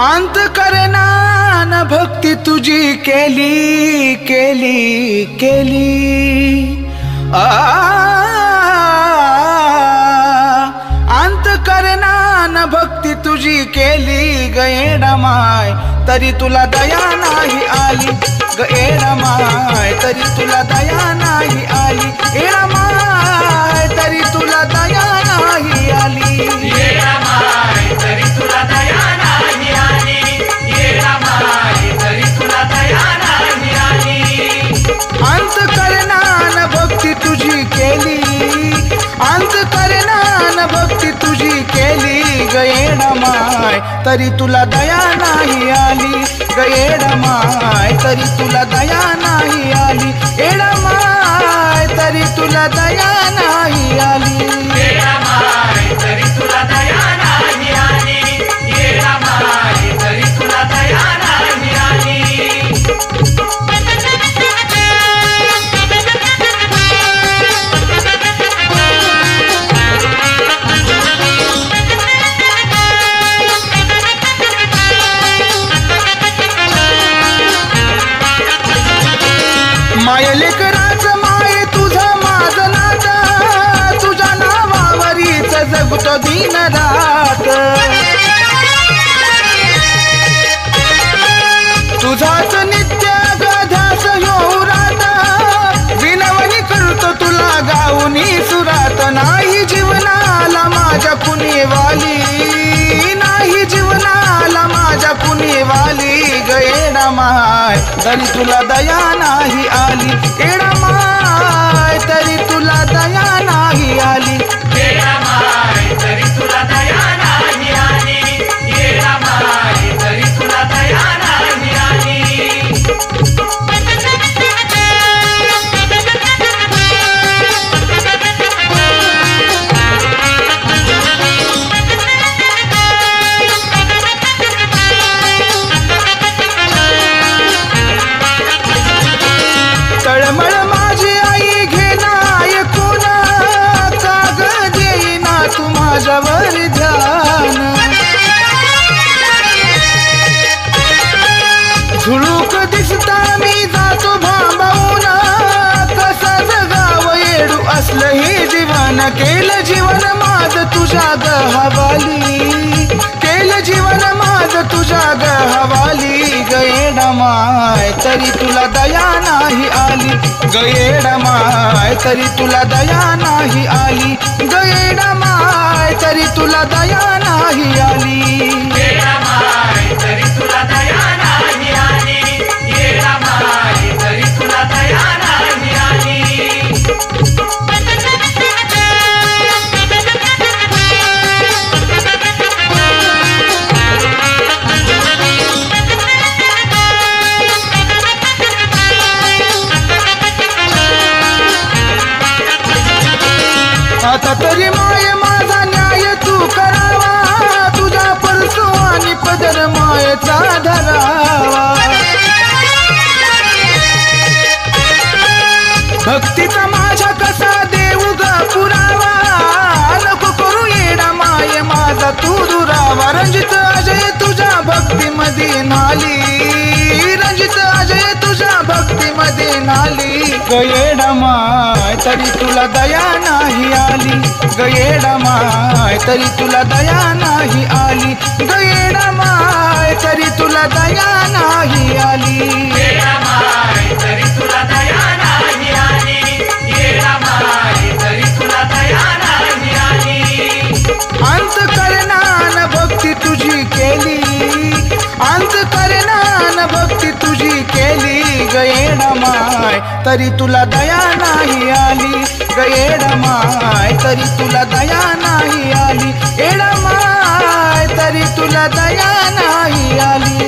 अंत करना न भक्ती तुझी केली केली केली अंत करना न भक्ती तुझी केली गएडमाय तरी तुला दया नाही आली गएडमाय तरी तुला दया नाही आली एडमाय तरी तुला दया नाही आली एडमाय तरी तुला दया नाही आली एडमाय तरी तुला दया नाही आली अंत करना न भक्ती तुझी केली अंत करना न भक्ती तुझी केली गएडमाय तरी तुला दया नाही आली गएडमाय तरी तुला दया नाही आली एडमाय तरी तुला दया नाही आली एडमाय तरी तुला दया नाही आली एडमाय तरी तुला दया नाही आली माय लेकराचं माय तुझा माझं नातं तुझ्या नावावरीच जगतो दिन रात तुझाच नित्य गध्यास ह्यो रात विनवणी करतो तुला गाऊनी सुरात नाही जीवनाला माझ्या पुणेवाली नाही जीवनाला माझ्या पुणेवाली गएडमाय तरी तुला दया नाही आली एडमाय तरी तुला दया नाही आली एडमाय तरी तुला दया नाही आली एडमाय तरी तुला दया नाही आली तळमळ माझी आई घेना ऐकून काग देईना तू माझ्यावर ध्यान झुळूक दिसता मी जातो भांबावून कसा जगाव येडू असलं हे जीवन केलं जीवन माझ तुझ्या गहवाली केलं जीवन माझ तुझ्या गहवाली गएडमाय तरी तुला दया नाही आली गएडमाय तरी तुला दया नाही आली गएडमाय तरी तुला दया नाही आली एडमाय तरी तुला दया नाही आली एडमाय तरी तुला दया नाही आली आता तरी माय माझा न्याय तू करावा तुझ्या परसो आणि पदर मायचा धरावा भक्तीचा माझ्या कसा देऊ ग पुरावा नको करू येडा माय माझा तू दुरावा रंजित अजय तुझ्या भक्तीमध्ये नाली रंजित अजय तुझ्या भक्तीमध्ये नाली गएडमाय तरी तुला दया नाही आली गएडमाय तरी तुला दया नाही आली गएडमाय तरी तुला दया नाही आली एडमाय तरी तुला दया नाही आली एडमाय तरी तुला दया नाही आली अंत करना न भक्ती तुझी केली अंत करना न भक्ती तुझी केली गएडमाय तरी तुला दया नाही आली गएडमाय तरी तुला दया नाही आली एडमाय तरी तुला दया नाही आली